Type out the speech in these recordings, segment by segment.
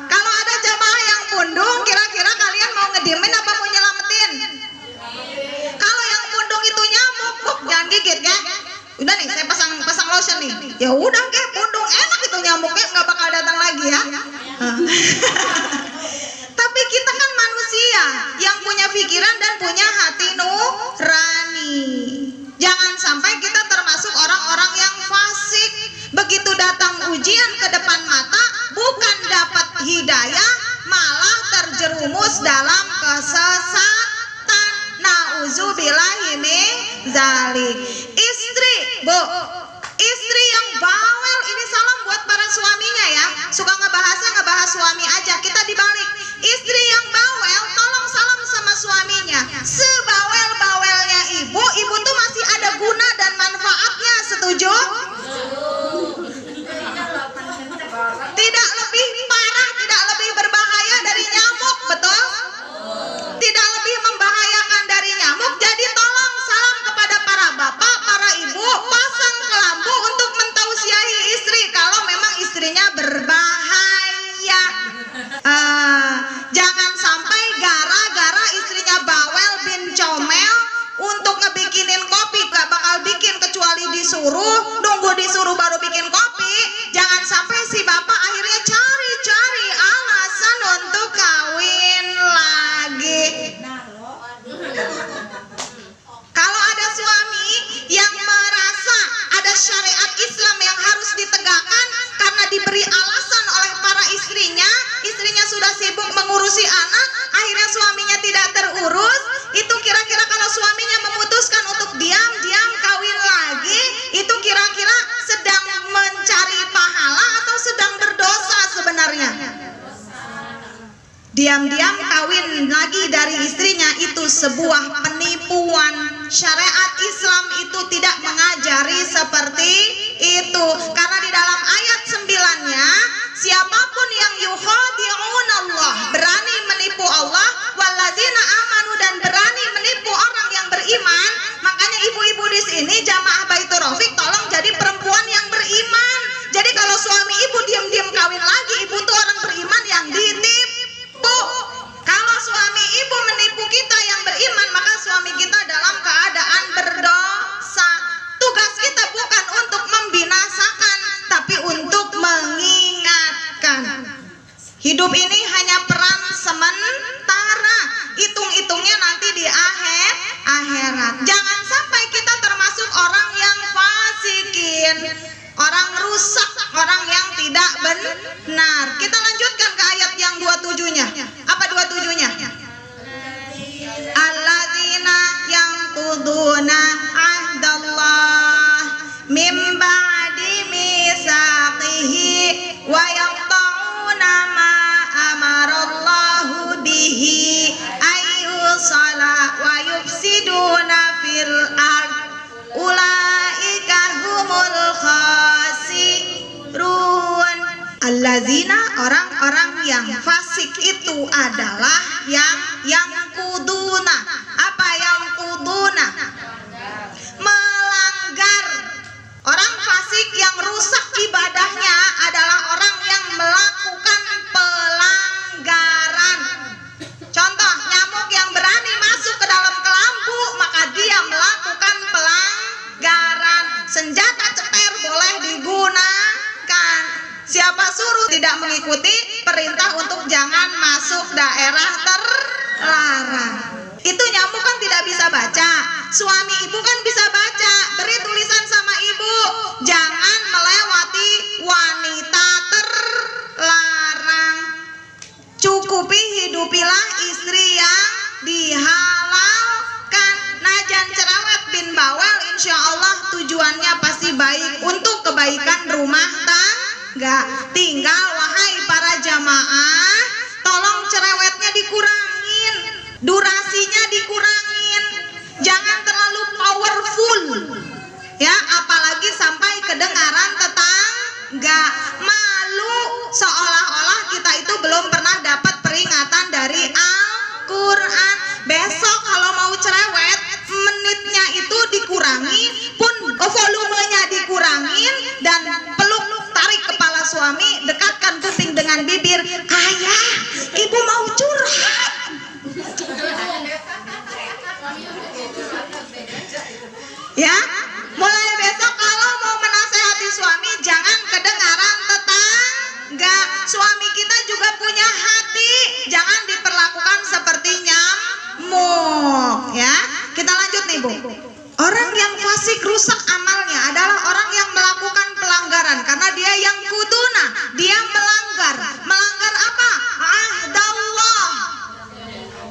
Kalau ada jamaah yang pundung, kira-kira kalian mau ngediemin apa mau nyelamatin? Kalau yang pundung itu nyamuk, jangan gigit ya. Udah nih, saya pasang lotion nih. Ya udah kayak pundung enak itu nyamuknya nggak bakal datang lagi ya. Tapi kita kan manusia yang punya pikiran dan punya hati nurani. Jangan sampai kita termasuk orang-orang yang fasik. Begitu datang ujian ke depan mata, bukan dapat hidayah, malah terjerumus dalam kesesatan. Nauzubillahi min dzalik. Istri, Bu, istri yang bawel ini salam buat para suaminya ya. Suka ngebahas suami aja, kita dibalik. Istri yang bawel, tolong salam sama suaminya. Sebawel-bawelnya ibu tuh masih ada guna dan manfaatnya, setuju? Tidak lebih parah, tidak lebih berbahaya dari nyamuk, betul? Tidak lebih membahayakan dari nyamuk. Jadi tolong salam kepada para bapak, para ibu, pasang kelambu untuk mentausiahi istri kalau memang istrinya berbahaya. Jangan sampai gara-gara istrinya bawel bin comel untuk ngebikinin kopi, gak bakal bikin kecuali disuruh, nunggu disuruh baru bikin kopi. Jangan sampai si bapak akhirnya cari-cari alasan untuk kawin lagi. Kalau ada suami yang merasa ada syariat Islam yang harus ditegakkan karena diberi alasan oleh para istrinya sudah sibuk mengurusi anak, akhirnya suaminya tidak terurus, itu kira-kira kalau suaminya memutuskan untuk diam-diam kawin lagi, itu kira-kira sedang mencari pahala atau sedang berdosa sebenarnya? Diam-diam kawin lagi dari istrinya itu sebuah penipuan. Syariat Islam itu tidak mengajari seperti itu. Karena di dalam ayat 9-nya, siapapun yang yukhadi'un Allah, berani menipu Allah, walladzina amanu, dan berani menipu orang yang beriman. Makanya ibu-ibu di sini jamaah Baitur Rafiq, tolong jadi perempuan yang beriman. Jadi kalau suami ibu diam-diam kawin lagi, ibu tuh orang beriman yang ditipu. Kalau suami ibu menipu kita yang beriman, maka suami kita dalam keadaan berdosa. Tugas kita bukan untuk membinasakan, tapi untuk mengingatkan. Hidup ini hanya peran sementara, hitung-hitungnya nanti di akhirat. Jangan sampai kita termasuk orang yang fasikin, orang rusak, orang yang tidak benar. Kita lanjutkan ke ayat yang 27-nya. Apa 27-nya? Alladzina yanquduna ahdallah mim ba'di mitsaqihi wa yaqta'una ma amarallahu bihi ayyusala wa yufsiduna fil ard ulaika humul khasirun. Allazina, orang-orang yang fasik itu adalah yang kuduna. Apa yang kuduna? Melanggar. Orang fasik yang rusak ibadahnya adalah orang yang melakukan pelanggaran. Contoh, nyamuk yang berani masuk ke dalam kelambu, maka dia melakukan pelanggaran. Senjata ceter boleh digunakan. Siapa suruh tidak mengikuti perintah untuk jangan masuk daerah terlarang. Itu nyamuk kan tidak bisa baca. Suami ibu kan bisa baca. Beri tulisan sama ibu, jangan melewati wanita terlarang. Cukupi hidupilah istri yang dihalalkan. Najan cerewet bin bawel, insya Allah tujuannya pasti baik untuk kebaikan rumah tangga. Tinggal wahai para jamaah, tolong cerewetnya dikurangin, durasinya dikurangin, jangan terlalu powerful ya, apalagi sampai kedengaran tetangga. Malu seolah-olah kita itu belum pernah dapat peringatan dari Al-Quran. Besok kalau mau cerewet, menitnya itu dikurangi, pun volumenya dikurangin, dan peluk tarik suami, dekatkan kuping dengan bibir. Ayah, ibu mau curhat. Ya, mulai besok kalau mau menasehati suami jangan kedengaran tetangga. Suami kita juga punya hati, jangan diperlakukan seperti nyamuk. Ya, kita lanjut nih Bu. Orang yang fasik rusak amalnya adalah orang yang melakukan pelanggaran karena dia yang kuduna, dia melanggar. Melanggar apa? Ahdallah.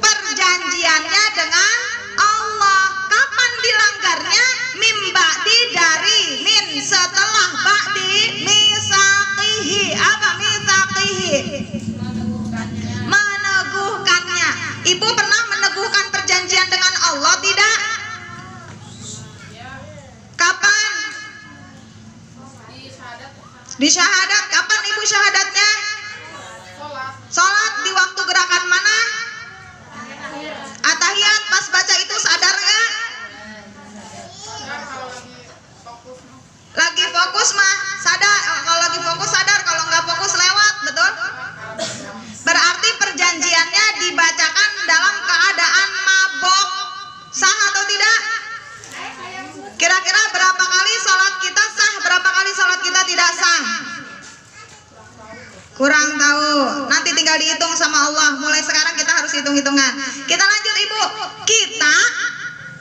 Perjanjiannya dengan Allah. Kapan dilanggarnya? Mim ba'di, dari min, setelah ba'di, misaqihi. Apa misaqihi? Meneguhkannya. Ibu pernah meneguhkan perjanjian dengan Allah tidak? Kapan? Di syahadat. Kapan ibu syahadatnya? Sholat di waktu gerakan mana? Atahiyat. Pas baca itu sadar nggak? Lagi fokus mah sadar. Kalau lagi fokus sadar, kalau nggak fokus lewat, betul? Berarti perjanjiannya dibacakan dalam keadaan mabok. Sah atau tidak? Kira-kira berapa kali sholat kita sah, berapa kali sholat kita tidak sah? Kurang tahu. Nanti tinggal dihitung sama Allah. Mulai sekarang kita harus hitung-hitungan. Kita lanjut ibu. Kita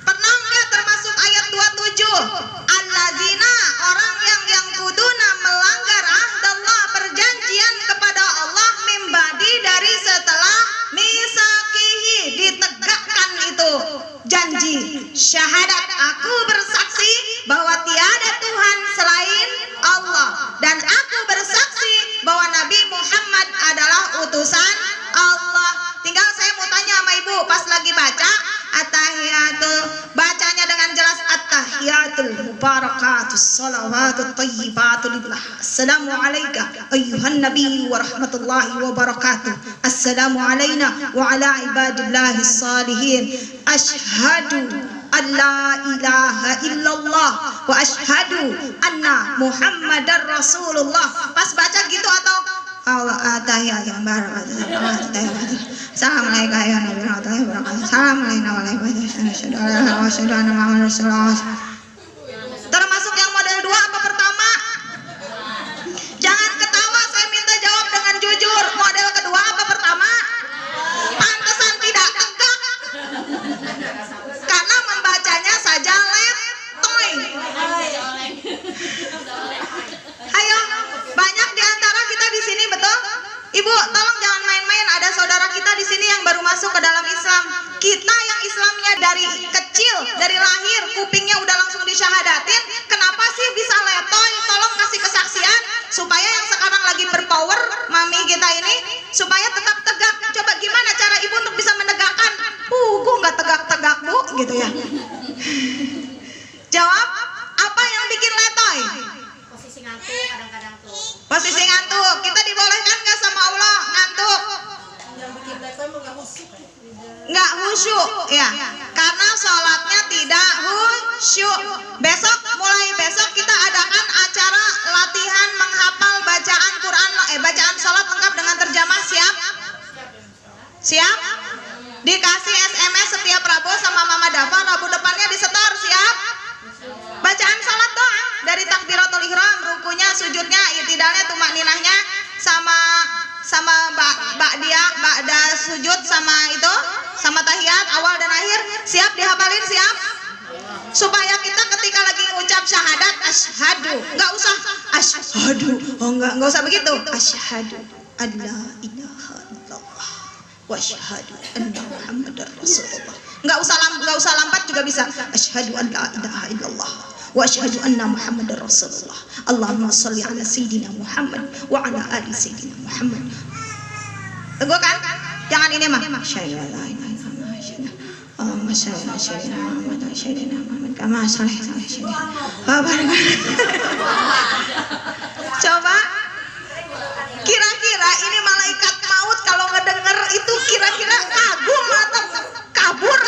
pernah nggak termasuk ayat 27? Allazina, orang yang kuduna melanggar ahdallah, perjanjian kepada Allah, mimbadi, dari setelah misakihi, ditegakkan itu janji syahadat, aku bersaksi bahwa tiada Tuhan selain Allah, dan aku bersaksi bahwa Nabi Muhammad adalah utusan Allah. Tinggal saya mau tanya sama ibu, pas lagi baca at-tahiyatul, bacanya dengan jelas at-tahiyatul mubarakatus salawatut thayyibatul lillah. Assalamu alayka ayyuhan nabiy wa rahmatullahi wa barakatuh. Assalamu alayna wa ala ibadillahis salihin. Asyhadu an la ilaha illallah wa asyhadu anna Muhammadar Rasulullah. Pas baca gitu atau tahiyat yang barakatuh. Assalamualaikum warahmatullahi wabarakatuh. Assalamualaikum warahmatullahi wabarakatuh. Termasuk yang model 2 apa pertama? Jangan ketawa, saya minta jawab dengan jujur. Model kedua apa pertama? Pantesan tidak tegak. Karena membacanya saja letoy. Ayo, banyak di antara kita di sini, betul? Ibu, tolong jangan main-main. Ada saudara kita di sini yang baru masuk ke dalam Islam. Kita yang Islamnya dari kecil, dari lahir, kupingnya udah langsung disyahadatin. Kenapa sih bisa letoy? Tolong kasih kesaksian supaya yang sekarang lagi berpower, mami kita ini, supaya tetap tegak. Coba gimana cara ibu untuk bisa menegakkan? Gue nggak tegak-tegak bu, gitu ya. Jawab, apa yang bikin letoy? Posisi ngantuk kadang-kadang tuh. Posisi ngantuk. Kita dibolehkan nggak sama Allah ngantuk? Yang bikin letoy mau nggak khusyuk. Nggak khusyuk ya, karena sholatnya tidak khusyuk. Besok, mulai besok kita adakan acara latihan menghafal bacaan Quran, bacaan sholat lengkap dengan terjemah. Siap? Siap? Dikasih SMS setiap Rabu sama Mama Dava, Rabu depannya disetor. Siap? Bacaan salat doang, dari takbiratul ihram, rukunya, sujudnya, itidalnya, tumakninahnya, sama ba'da sujud, sama itu, sama tahiyat awal dan akhir. Siap dihafalin? Siap? Supaya kita ketika lagi ngucap syahadat, asyhadu, nggak usah asyhadu, nggak usah begitu. Asyhadu an la ilaha illallah wa asyhadu anna Muhammadar Rasulullah. Nggak usah lambat juga bisa. Asyhadu an la ilaha illallah wa asyhadu anna Muhammadar Rasulullah. Allahumma sholli ala sayyidina Muhammad wa ala ali sayyidina Muhammad. Teguh kan? Jangan ini mah. Asyhadu an la ilaha illallah. Allahumma sholli ala sayyidina Muhammad wa sayyidina Muhammad kama shallaita ala sayyidina. Coba kira-kira ini malaikat maut kalau ngedenger itu kira-kira kagum atau kabur